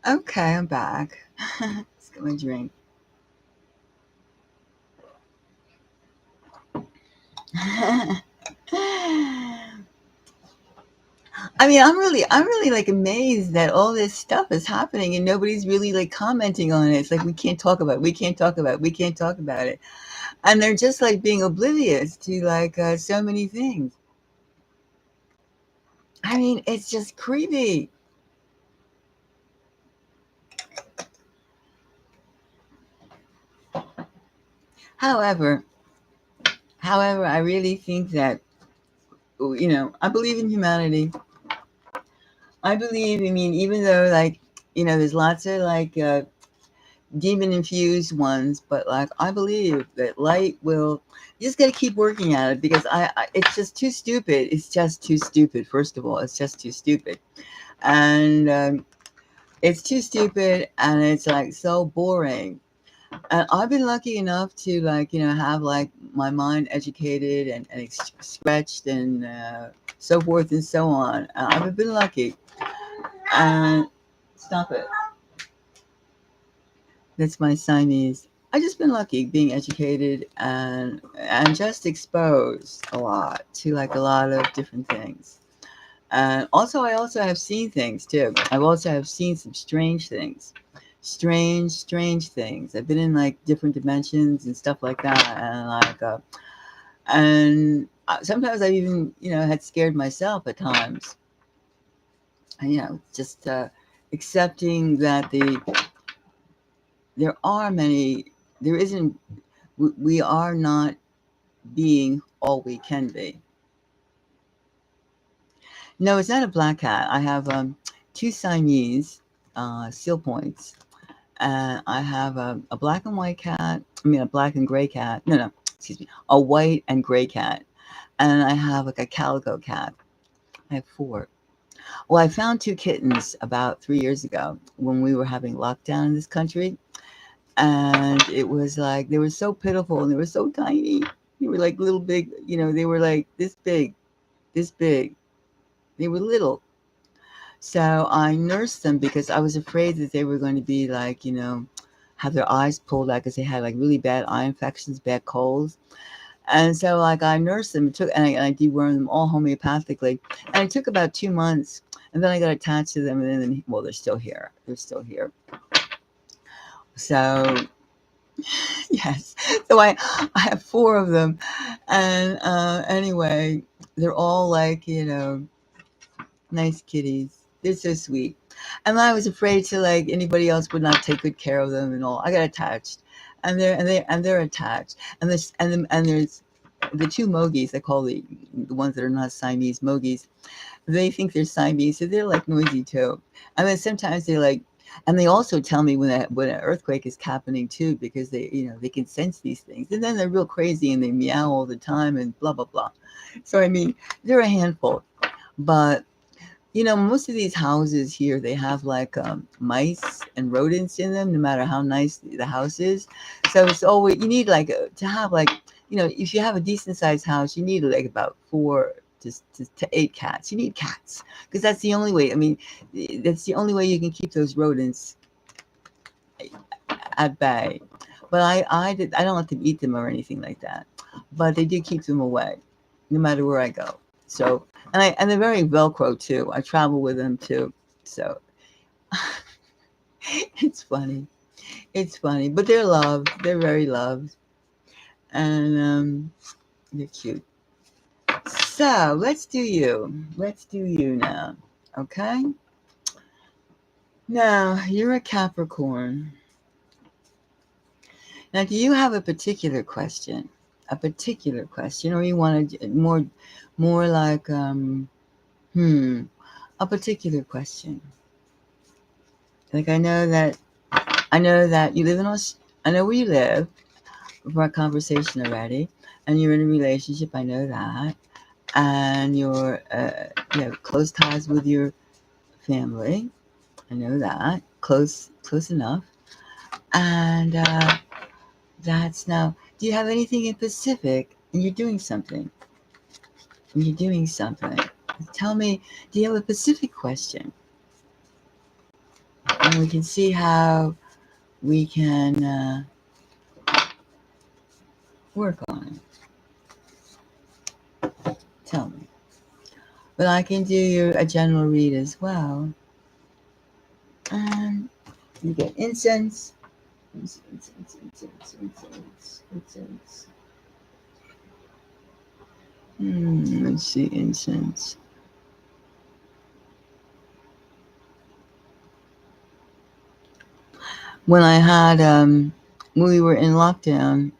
Okay, I'm back. Let's get my drink. I mean, I'm really like amazed that all this stuff is happening and nobody's really like commenting on it. It's like we can't talk about it. We can't talk about it. We can't talk about it. And they're just like being oblivious to so many things. I mean, it's just creepy. However, I really think that I believe in humanity. I believe. I mean, even though there's lots of demon infused ones, but I believe that light will. You just got to keep working at it because it's just too stupid. It's just too stupid. First of all, it's just too stupid, and it's too stupid, and it's like so boring. And I've been lucky enough to have my mind educated and stretched and so forth and so on. I've been lucky. And stop it. That's my Siamese. I just been lucky being educated and just exposed a lot to a lot of different things. And also, I also have seen things too. I've also have seen some strange things, strange things. I've been in like different dimensions and stuff like that, and sometimes I've even had scared myself at times. And, just accepting that there are many, there isn't, we are not being all we can be. No, it's not a black cat. I have two Siamese seal points. I have a black and white cat. I mean, a black and gray cat. No, excuse me. A white and gray cat. And I have like a calico cat. I have four. Well, I found two kittens about 3 years ago when we were having lockdown in this country. And it was like, they were so pitiful and they were so tiny. They were like little big, they were like this big, this big. They were little. So I nursed them because I was afraid that they were going to be like, have their eyes pulled out because they had like really bad eye infections, bad colds. And so like I nursed them, I dewormed them all homeopathically. And it took about 2 months. And then I got attached to them, and then, well, they're still here. They're still here. So yes. So I have four of them. And anyway, they're all like, nice kitties. They're so sweet. And I was afraid to like anybody else would not take good care of them and all. I got attached. And they're attached. And there's the two Mogies, I call the ones that are not Siamese Mogies. They think they're Siamese, so they're like noisy too. And then sometimes they're like, and they also tell me when an earthquake is happening too, because they can sense these things. And then they're real crazy and they meow all the time and blah blah blah. So I mean, they're a handful. But most of these houses here, they have like mice and rodents in them, no matter how nice the house is. So it's always, you need like to have like, if you have a decent sized house, you need like about 4 to 8 cats. You need cats because that's the only way. I mean, that's the only way you can keep those rodents at bay. But I don't let them eat them or anything like that. But they do keep them away, no matter where I go. So and they're very Velcro too. I travel with them too. So it's funny. It's funny. But they're loved. They're very loved. And they're cute. So let's do you. Let's do you now. Okay? Now, you're a Capricorn. Now, do you have a particular question? A particular question, or you want to more like a particular question? Like I know that you live in I know where you live from our conversation already, and you're in a relationship. I know that, and you have close ties with your family. I know that close enough, and that's now. Do you have anything in specific? And you're doing something. Tell me. Do you have a specific question? And we can see how we can work on it. Tell me. But I can do you a general read as well. And you get incense. Incense. Let's see, incense. When I had, when we were in lockdown,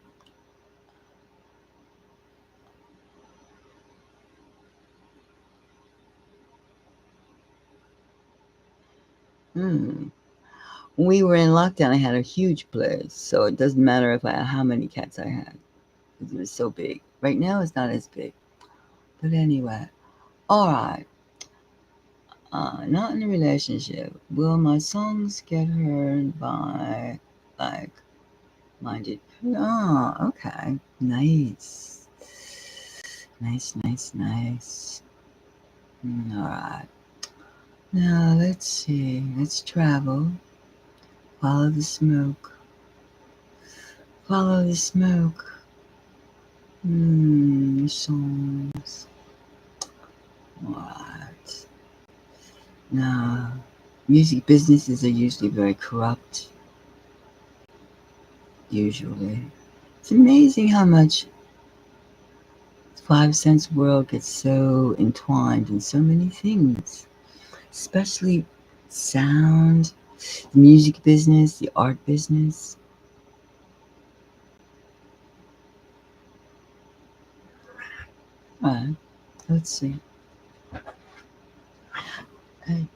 when we were in lockdown, I had a huge place, so it doesn't matter how many cats I had, because it was so big. Right now, it's not as big. But anyway, all right. Not in a relationship. Will my songs get heard by, like, minded? Oh, okay. Nice. Nice. All right. Now, let's see. Let's travel. Follow the smoke. Songs. All right. No, music businesses are usually very corrupt. Usually. It's amazing how much 5 cents world gets so entwined in so many things, especially sound, the music business, the art business. All right, let's see. Hey,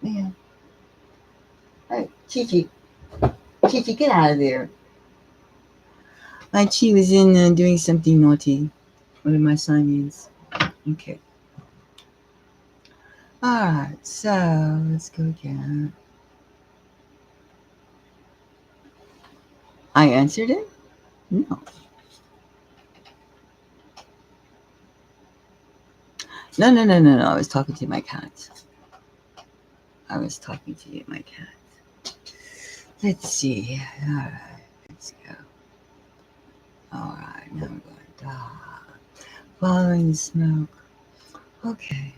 yeah. Hey, Chi, get out of there. My Chi was in doing something naughty. One of my Siamese. Okay. Alright, so let's go again. I answered it? No. No. I was talking to my cat. Let's see. Alright, let's go. Alright, now we're going. Following the smoke. Okay.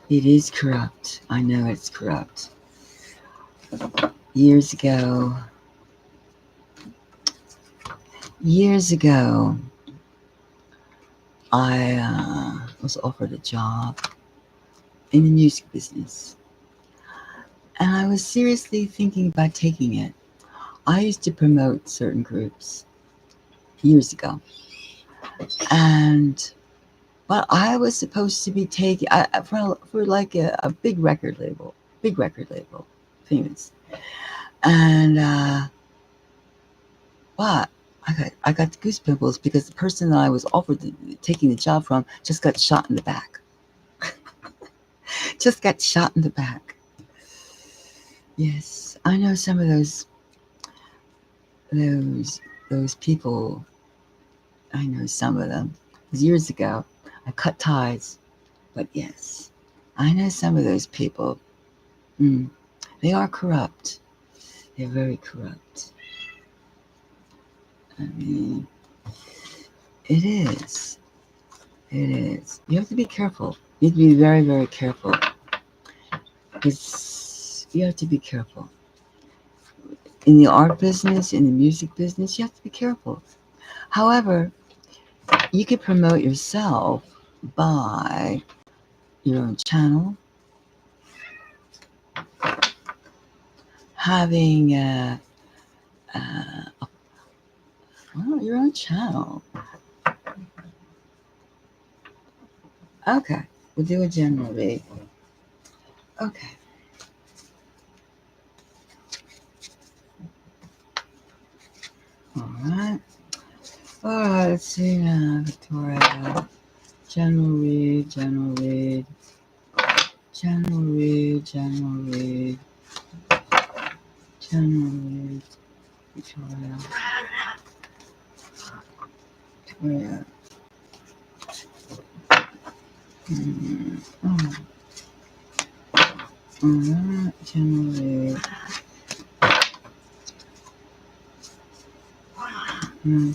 It is corrupt. I know it's corrupt. Years ago, I was offered a job in the music business. And I was seriously thinking about taking it. I used to promote certain groups years ago. But I was supposed to be taking for like a big record label, famous. And but I got goose pimples because the person that I was offered taking the job from just got shot in the back. Just got shot in the back. Yes, I know some of those people. I know some of them. It was years ago. I cut ties, but yes, I know some of those people. They are corrupt. They're very corrupt. I mean, it is. It is. You have to be careful. You have to be very, very careful. You have to be careful. In the art business, in the music business, you have to be careful. However, you can promote yourself by your own channel, having your own channel. Okay, we'll do a general read. Okay. Alright, let's see now, Victoria. General read, Victoria. Alright, general read.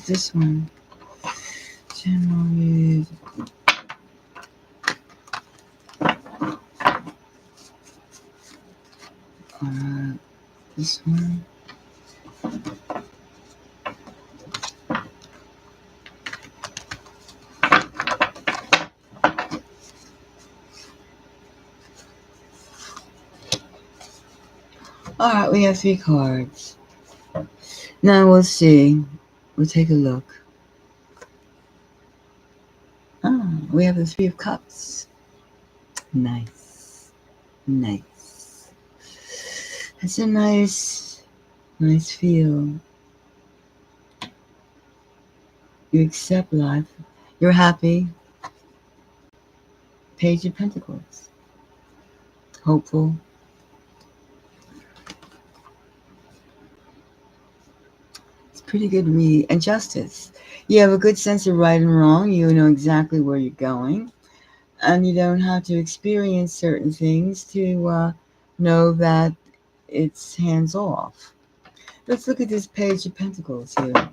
This one. General read. Alright, this one. Alright, we have 3 cards. Now we'll see. We'll take a look. We have the 3 of Cups. Nice. It's a nice feel. You accept life. You're happy. Page of Pentacles. Hopeful. It's pretty good read. And Justice. You have a good sense of right and wrong. You know exactly where you're going. And you don't have to experience certain things to know that it's hands off. Let's look at this Page of Pentacles here.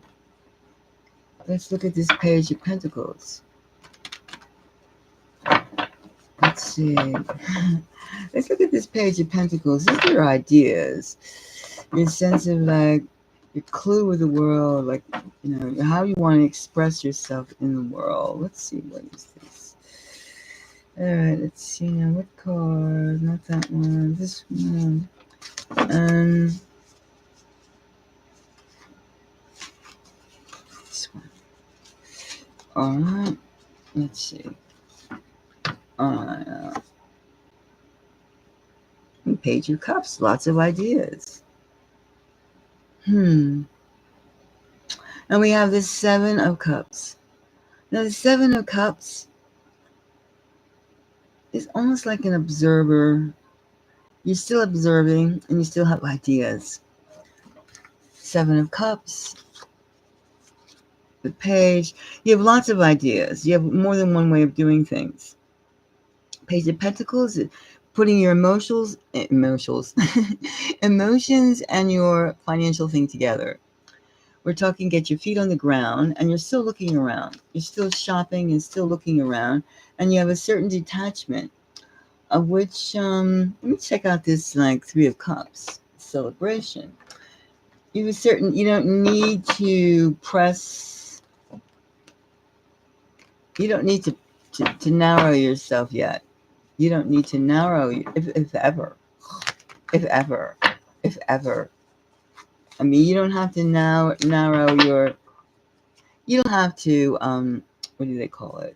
Let's look at this Page of Pentacles. Let's see. Let's look at this Page of Pentacles. These are your ideas. Your sense of like your clue with the world, like, you know, how you want to express yourself in the world. Let's see, what is this? All right, let's see now. What card? Not that one. This one. This one. All right. Let's see. All right. Page of Cups. Lots of ideas. And we have the Seven of Cups. Now, the Seven of Cups is almost like an observer. You're still observing and you still have ideas. Seven of Cups. The Page. You have lots of ideas. You have more than one way of doing things. Page of Pentacles, putting your emotions and your financial thing together. We're talking get your feet on the ground and you're still looking around. You're still shopping and still looking around, and you have a certain detachment of which, let me check out this like Three of Cups celebration. You don't need to press, you don't need to narrow yourself yet. You don't need to narrow, if ever. I mean, you don't have to now narrow your, you don't have to, what do they call it?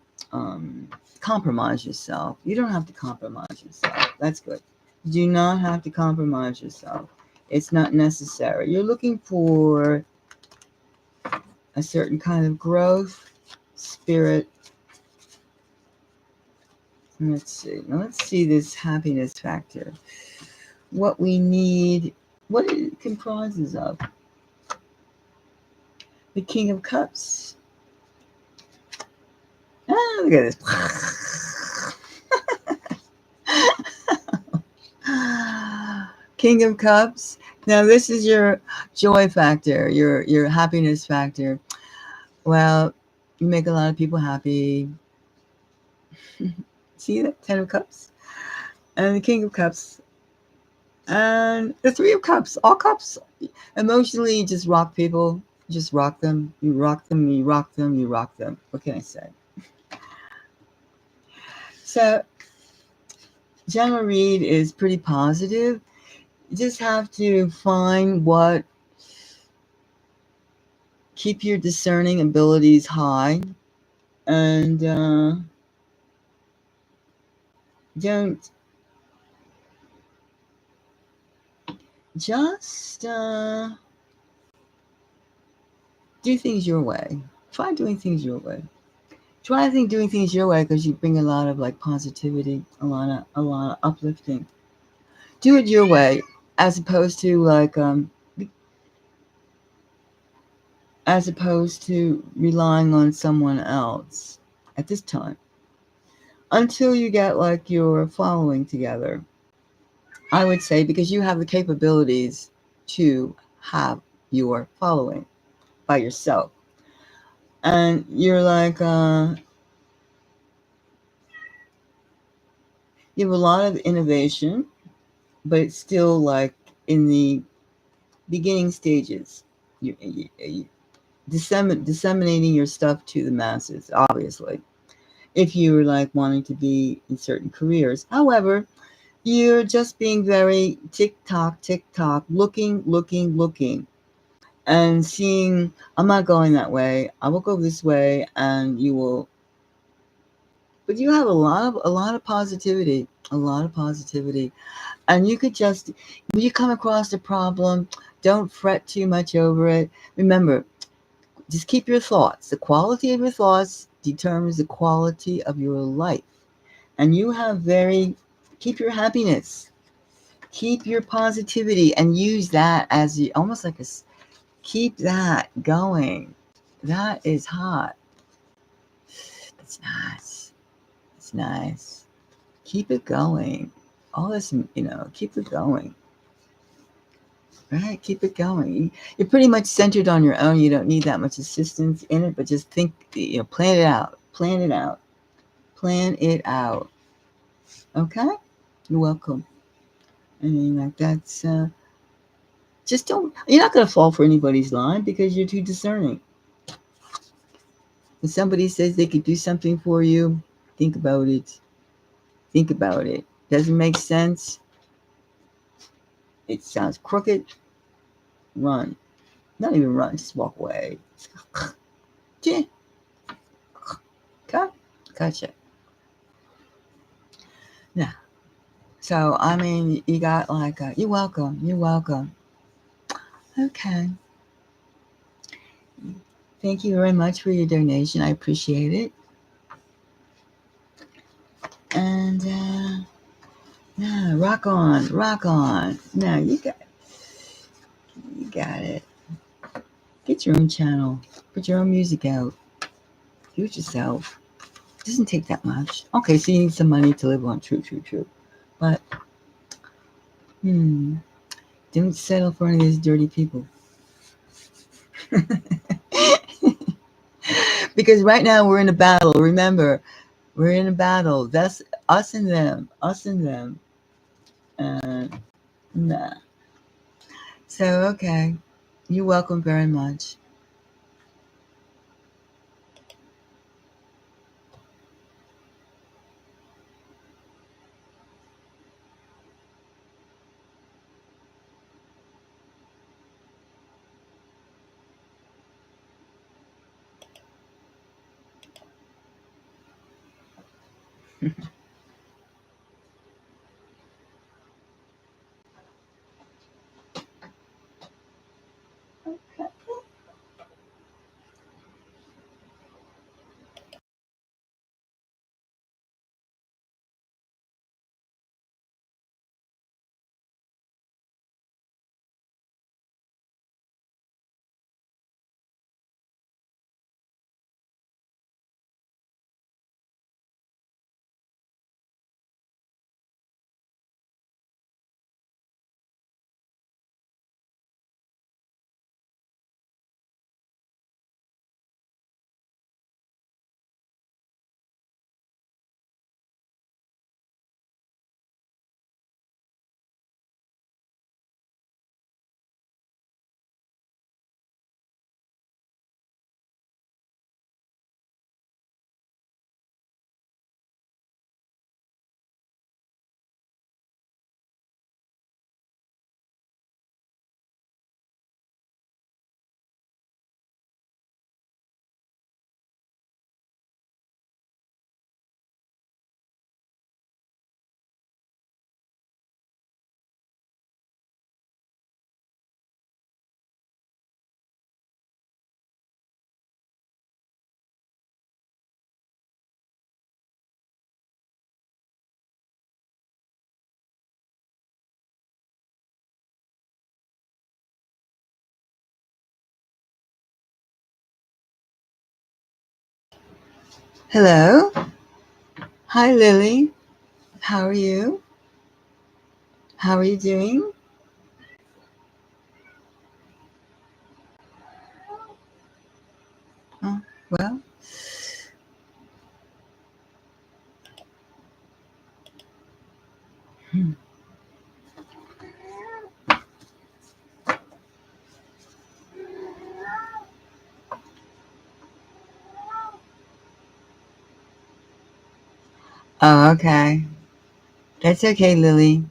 Compromise yourself. You don't have to compromise yourself. That's good. You do not have to compromise yourself. It's not necessary. You're looking for a certain kind of growth, spirit. Let's see. Now let's see this happiness factor. What we need, what it comprises of. The King of Cups. Ah, look at this. King of Cups. Now this is your joy factor, your happiness factor. Well, you make a lot of people happy. See that? Ten of Cups. And the King of Cups. And the Three of Cups. All cups. Emotionally, you just rock people. You just rock them. You rock them. You rock them. You rock them. What can I say? So, general read is pretty positive. You just have to find what, keep your discerning abilities high, and don't just do things your way. Try doing things your way. Doing things your way, because you bring a lot of like positivity, a lot of uplifting. Do it your way, as opposed to like relying on someone else at this time, until you get like your following together. I would say, because you have the capabilities to have your following by yourself, and you're like you have a lot of innovation, but it's still like in the beginning stages. You disseminating your stuff to the masses, obviously, if you're like wanting to be in certain careers. However, you're just being very tick-tock, looking, and seeing, I'm not going that way, I will go this way, and you will. But you have a lot of positivity, and you could just, when you come across a problem, don't fret too much over it. Remember, just keep your thoughts. The quality of your thoughts determines the quality of your life. And you have keep your happiness, keep your positivity, and use that as almost like keep that going. That is hot. It's nice. It's nice. Keep it going. All this, keep it going. right? Keep it going. You're pretty much centered on your own. You don't need that much assistance in it, but just think, plan it out. Plan it out. Plan it out. Okay? You're welcome. I mean, like that's, just don't, you're not going to fall for anybody's line because you're too discerning. When somebody says they could do something for you, think about it. Think about it. Doesn't make sense. It sounds crooked. Run. Not even run, just walk away. Okay? Gotcha. Now, so, I mean, you got like, you're welcome. You're welcome. Okay. Thank you very much for your donation. I appreciate it. And, yeah, rock on. Rock on. Now, you got it. Get your own channel. Put your own music out. Do it yourself. It doesn't take that much. Okay, so you need some money to live on. True. But, don't settle for any of these dirty people. Because right now we're in a battle. Remember, we're in a battle. That's us and them. Us and them. Nah. So, okay. You're welcome very much. Hello. Hi, Lily. How are you? How are you doing? Oh, well. Oh, okay. That's okay, Lily.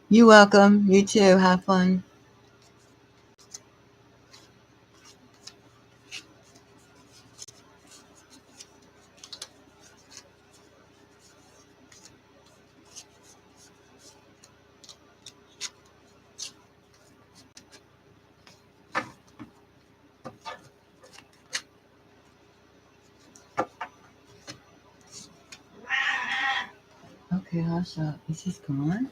You're welcome. You too. Have fun. Okay, hush up. Is this gone?